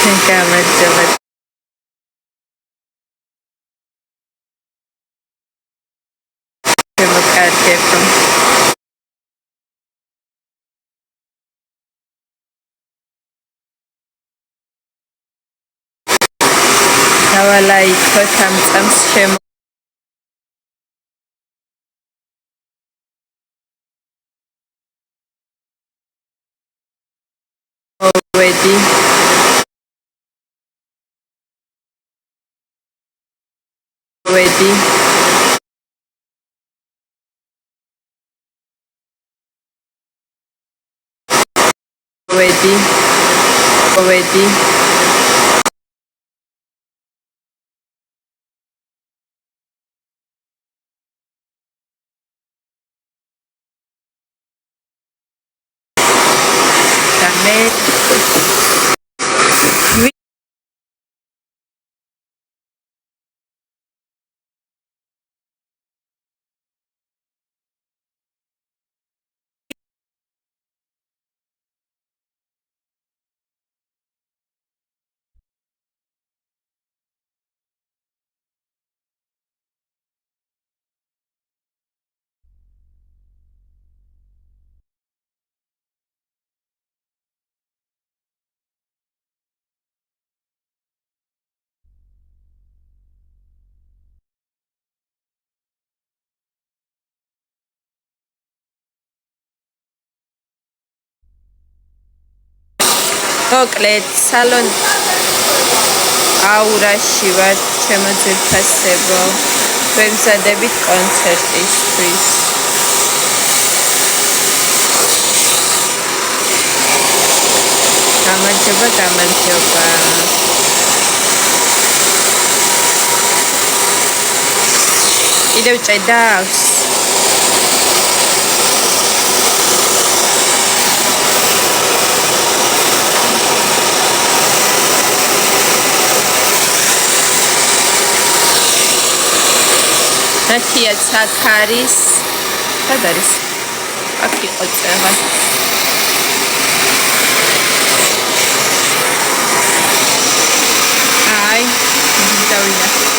გამარჯობა. შემოკარგებო. დავალაიქოთ ამ წამს შემოვედი. მოკლედ სალონ აურაში ვარ, ჩემო ძვირფასებო, ვემზადებით კონცერტისთვის. გამარჯობა. კიდევ ჭედავს? ნათია ცაქარის სად არის? აქ იყო წეღა. აი, დავინახე.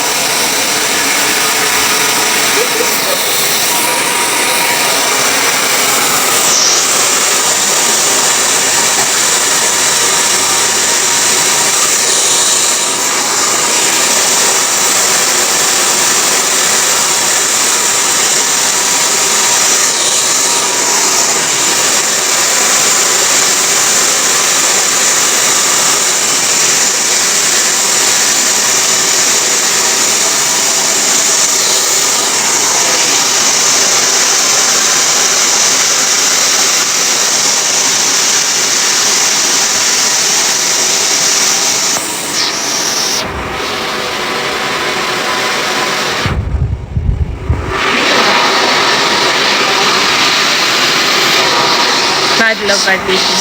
მადლობა დიდი.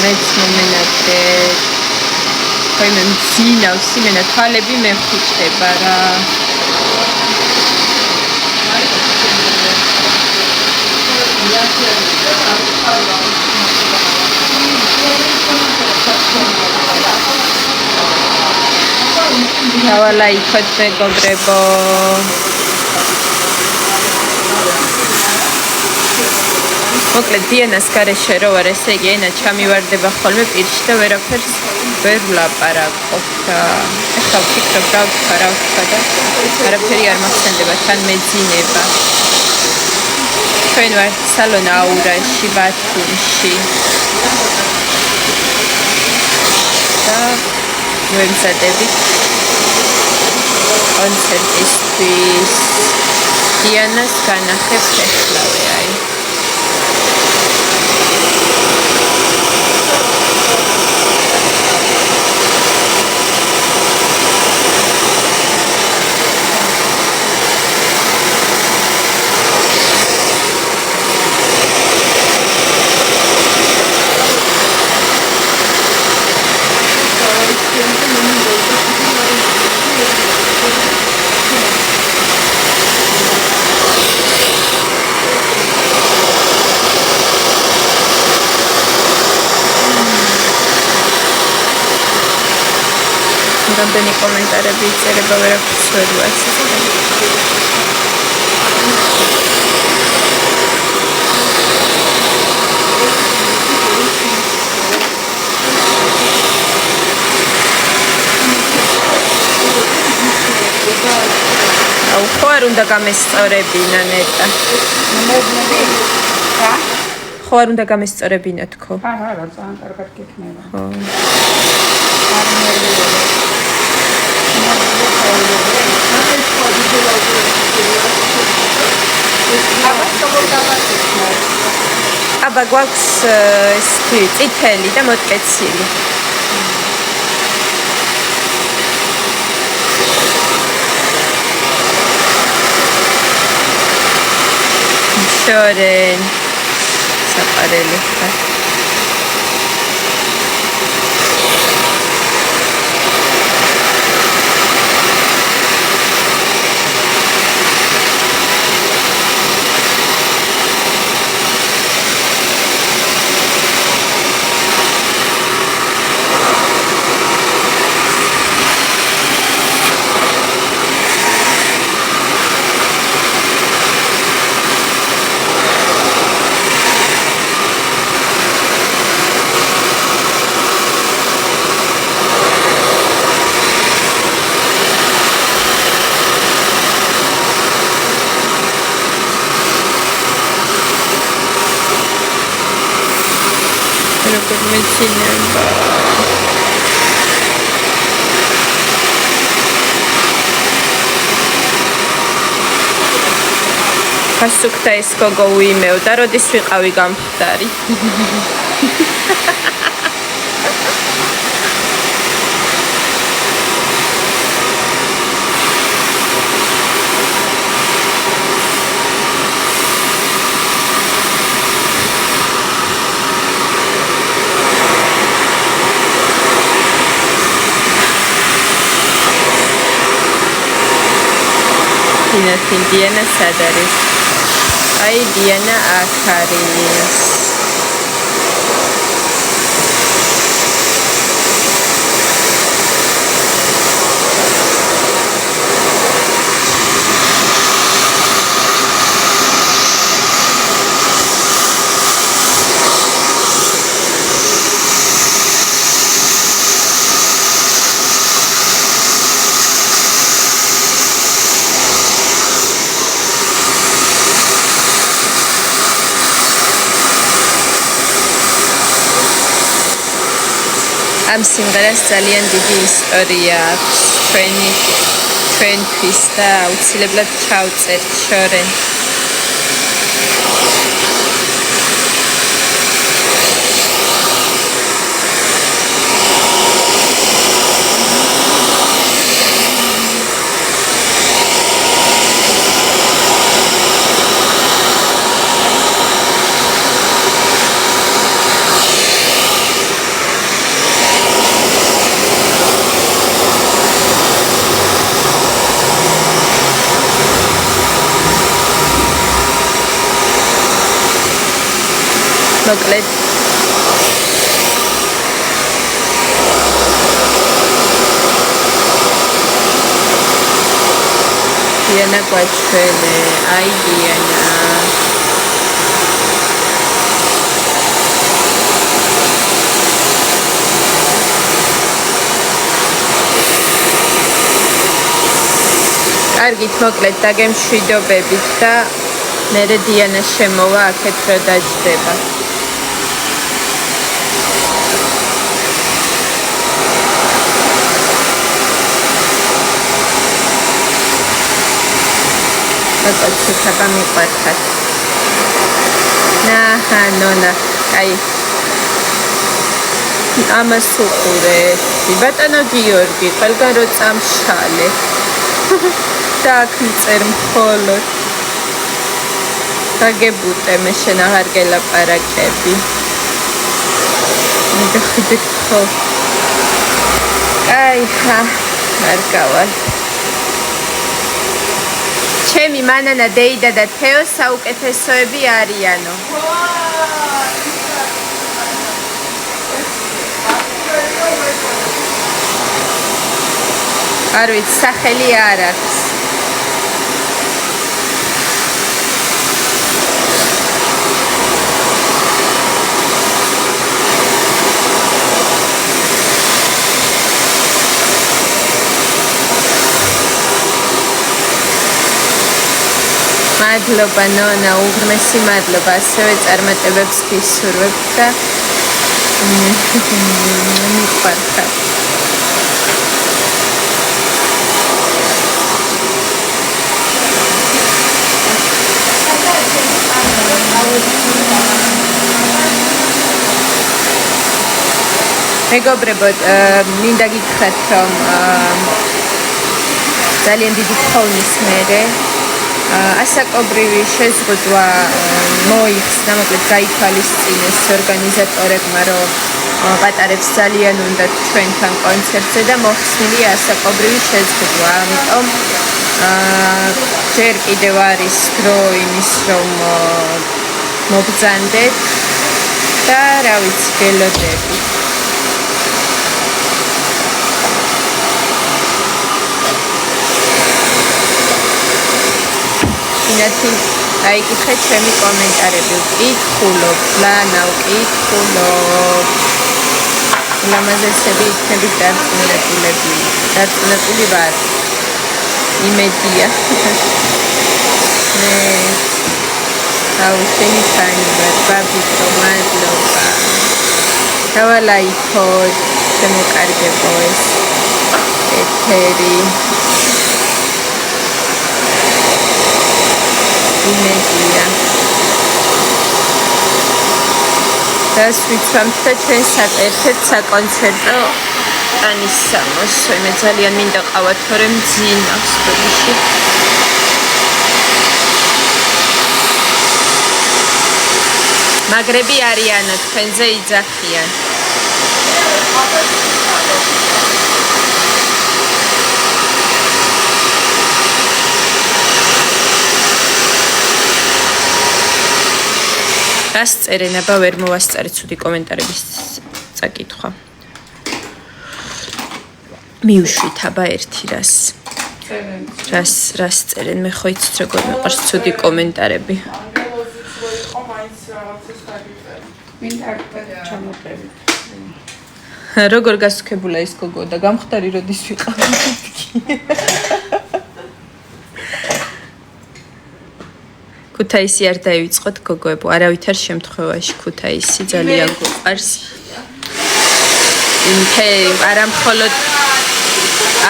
მეც მომენატრე. ხოი მე მძინავს იმენა თვალები მეხუჩება რა. დავალაიქოთ მეგობრებო. მოკლედ დიანას გარეშე რო ვარ, ესე იგი ენა ჩამივარდება ხოლმე პირში და ვერაფერს ვერ ვლაპარაკობ და ეხლა ვფიქრობ რა ვთქვა და არაფერი არ მახსენდება, თან მეძინება. ჩვენ ვართ სალონ აურაში, ბათუმში და ვემზადებით კონცერტისთვის. დიანას განახებ ეხლავე აი. რამდენი კომენტარები იწერება, ვერაფერს ვერ ვაცნობ. აუ, ხო არ უნდა გამესწორებინა ნეტა. ხო არ უნდა გამესწორებინა თქო. არა, ძალიან კარგად გიქნება. ხო. აბა გვაქვს ეს წითელი და მოტკეცილი. შორენ საყარელი ხარ. როგორ მეჩინება გასუქდა ეს გოგო უიმეო და როდის ვიყავი გამხდარი Diana Sadaris. Ay, Diana Akaris. Am სიმღერას ძალიან დიდი ისტორია აქვს ჩვენთვის და აუცილებლად ჩავწერთ შორენ. მოკლედ დიანა გვაჩვენე, აი დიანა კარგით მოკლედ დაგემშვიდობებით და მერე დიანა შემოვა აქეთ რო დაჯდება Აკაცთა გამიყვარხათ. ნონა, აი. ამას უყურე. ბატონო გიორგი, ყველგან რო წამშალე. და აქ მწერ მხოლოდ. გაგებუტე მე შენ აღარ გელაპარაკები. მიდახვიდეთ ხო. აი ხა, მარკავალ. ჩემი მანანა დეიდა და თეო საუკეთესოები არიანო. არ ვიცი, სახელი არ აქვს. მადლობა ნონა, უღრმესი მადლობა, ასევე წარმატებებს გისურვებთ და მიყვარხარ. მეგობრებო, მინდა გითხრათ, რომ ძალიან დიდი თხოვნის მერე ასაკობრივი შეზღუდვა მოიხსნა, მოკლედ გაითვალისწინეს ორგანიზატორებმა, რომ პატარებს ძალიან უნდათ ჩვენთან კონცერტზე და მოხსნილია ასაკობრივი შეზღუდვა. ამიტომ ჯერ კიდევ არის დრო იმის, რომ მობრძანდეთ და რა ვიცი, გელოდებით. ინათი აიკითხეთ ჩემი კომენტარები, ვკითხულობ, ლანა ვკითხულობ. ლამაზესები იქნებით დარწმუნებული ვარ. იმედია. მე შენი ფანი ვარ, ბაბიკო, მადლობა. დავალაიქოთ, შემოკარგებო ეს ეთერი. იმედია. და ვიცვამთ და ჩვენ ერთ-ერთ საკონცერტო ტანის სამოსვე. მე ძალიან მინდა ყავათ, თორემ მძინავს თბილისში. მაგრები არიანო, თქვენზე იძახიან. რას წერენ, აბა ვერ მოვასწარეთ ცუდი კომენტარების წაკითხვა. მიუშვით აბა ერთი რას წერენ, მე ხო იცით როგორ მეყვარს ცუდი კომენტარები. როგორ გასუქებულა ის გოგო და გამხდარი როდის ვიყავით. ქუთაისი არ დაივიწყოთ გოგოებო, არავითარ შემთხვევაში ქუთაისი ძალიან გვყვარს.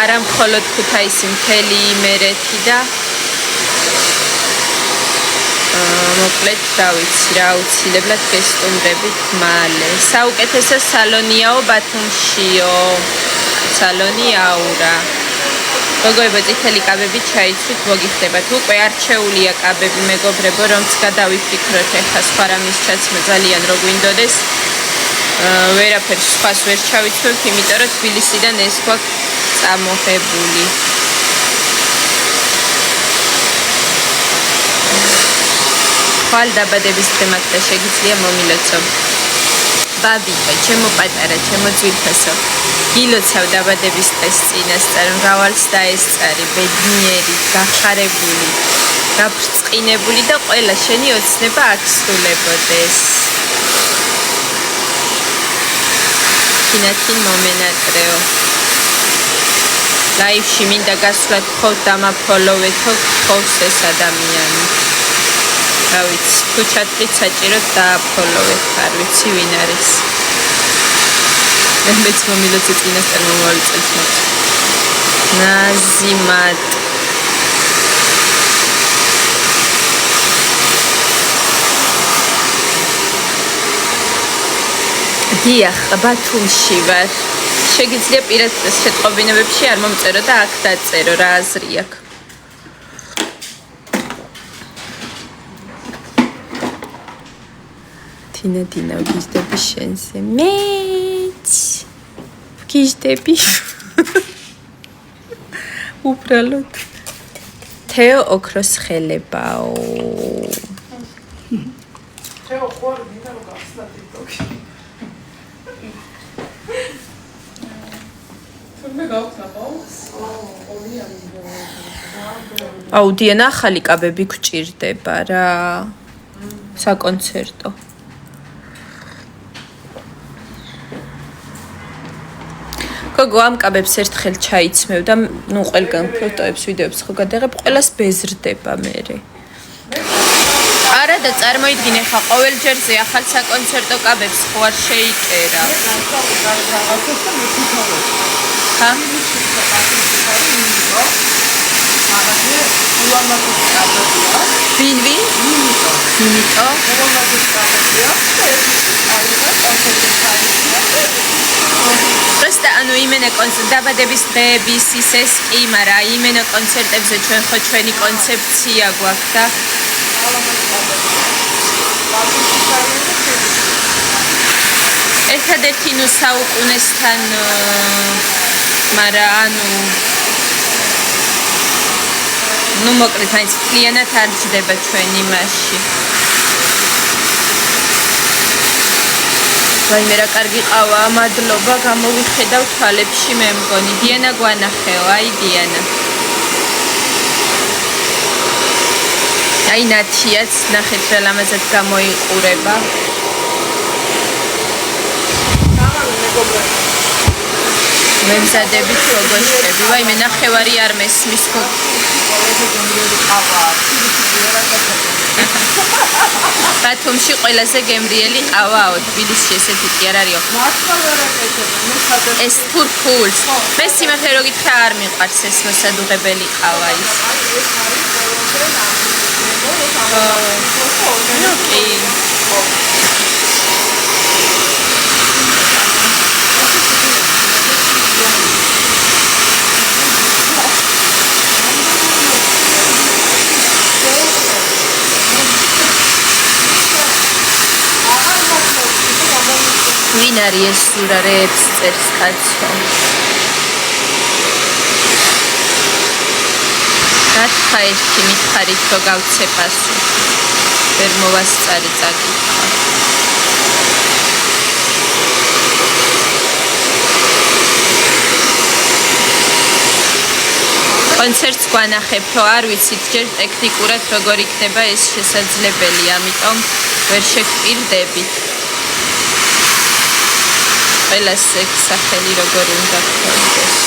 არა მხოლოდ ქუთაისი, მთელი იმერეთი და მოკლედ რა ვიცი, რა აუცილებლად გესტუმრებით მალე. საუკეთესო სალონიაო ბათუმშიო. სალონი აურა. გოგოებო, წითელი კაბები ჩაიცვით, მოგიხდებათ. უკვე არჩეულია კაბები, მეგობრებო, რომც გადავიფიქროთ, ეხლა სხვა რამის ჩაცმა ძალიან რო გვინდოდეს. ვერაფერს სხვას ვერ ჩავიცვებთ, იმიტომ რომ თბილისიდან ეს გვაქვს წამოღებული. ხვალ დაბადების დღე მაგდა შეგიძლია მომილოცო. ბაბიკო, ჩემო პატარა, ჩემო ძვირფასო. გილოცავ დაბადების დღეს წინასწარ, მრავალს დაესწარი, ბედნიერი, გახარებული, გაბრწყინებული და ყველა შენი ოცნება აღსრულებოდეს. კინათინ მომენატრეო. ლაივში მინდა გასვლათ, ხოთ დამაფოლოვეთო, ხოს ეს ადამიანი. რა ვიცი, თუ ჩათვლით საჭიროდ დააფოლოვეთ, არ ვიცი ვინ არის. მეც მომილოცე წინასწარ მომავიწეთ მოც. ნაზიმად. დიახ, ბათუმში ვარ. შეგიძლია პირად შეტყობინებებში არ მომწერო და აქ დაწერო, რა აზრი აქვს. თინა ვგიზდები შენზე. მეც ვგიზდები. უბრალოდ თეო ოქროს ხელებაო. თეო ხوار დინა რო გახსნა TikTok-ში. თურმე გავხსნა ბაუს? აუ დიანა ახალი კაბები გვჭირდება რა საკონცერტო გოგო ამ კაბებს ერთხელ ჩაიცმევ და ნუ ყველგან ფოტოებს ვიდეოებს ხო გადაღებ ყველას ბეზრდება მერე არა და წარმოიდგინე ხა ყოველ ჯერზე ახალ საკონცერტო კაბებს ხო არ შეიკერა ხა ვინ იმიტო просто ანუ იმენა კონცერტ დაბადების დღეების ის კი მარა იმენა კონცერტებზე ჩვენ ხო ჩვენი კონცეფცია გვაქვს და ერთადერთი ნუ საუკუნესთან მარა ანუ ნუ მოკლედ მაინც მთლიანად არ ჯდება ჩვენ იმაში ვაიმე რა კარგი ყავა მადლობა გამოვიხედავ თვალებში მე მგონი დიანა გვანახეო აი დიანა აი ნათიაც ნახეთ რა ლამაზად გამოიყურება მე მზადები თუ როგორ შეები ვაიმე ნახევარი არ მესმის ხო ბათუმში ყველაზე გემრიელი ყავაო თბილისში ესეთი კი არ არისო ეს თურქულს მე სიმართლე რო გითხრა არ მიყვარს ეს მოსადუღებელი ყავა ის ნუ კი ვინ არის ეს სურარებს წერს კაცო რათხა ერთი მითხარით რო გავცე პასუხი ვერ მოვასწარი წაკითხა კონცერტს გვანახებ რო არ ვიცით ჯერ ტექნიკურად როგორ იქნება ეს შესაძლებელი ამიტომ ვერ შეგპირდებით ყველას ეგ სახელი როგორ უნდა გქონდეს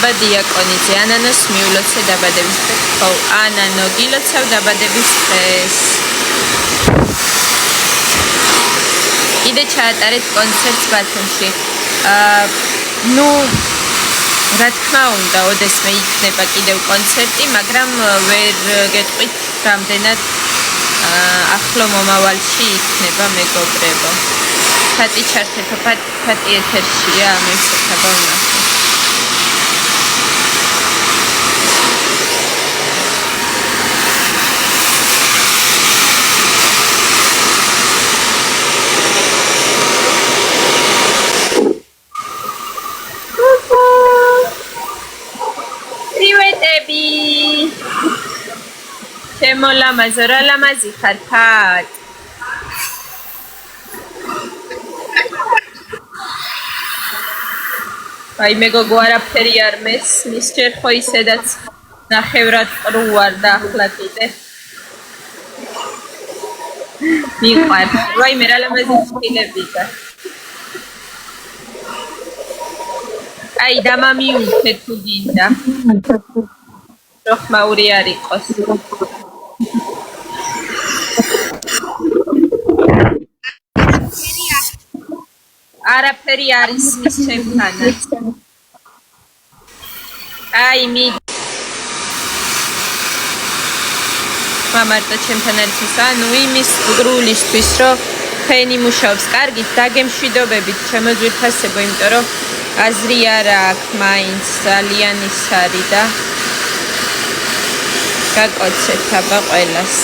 საბა დიაკონიძე ანანოს მიულოცე დაბადების დღეს ხო ანანო გილოცავ დაბადების დღეს კიდე ჩაატარეთ კონცერტს ბათუმში ნუ რა თქმა უნდა ოდესმე იქნება კიდევ კონცერტი მაგრამ ვერ გეტყვით რამდენად ახლო მომავალში იქნება მეგობრებო ფატი ჩართეთო ფატი ეთერშია მე შეთავა ვნახე ჩემო ლამაზო რა ლამაზი ხარ ფატ აი მეგოგო არაფერი არ მესმის ჯერ ხო ისედაც ნახევრად ყრუ ვარ და ახლა კიდე მიყვარს ვაიმე რა ლამაზი ჩხილები და აი დამამიუთე თუ გინდა რო ხმაური არ იყოს არაფერი არის მის ჩემთანაც აი მი მამარტო ჩემთან არის ანუ იმის გრულისთვის რომ ხენი მუშაობს კარგით დაგემშვიდობებით ჩემო ძვირფასებო იმიტომ რომ აზრი არ აქვს მაინც ძალიან ის არის და გაკოცეთ აბა ყველას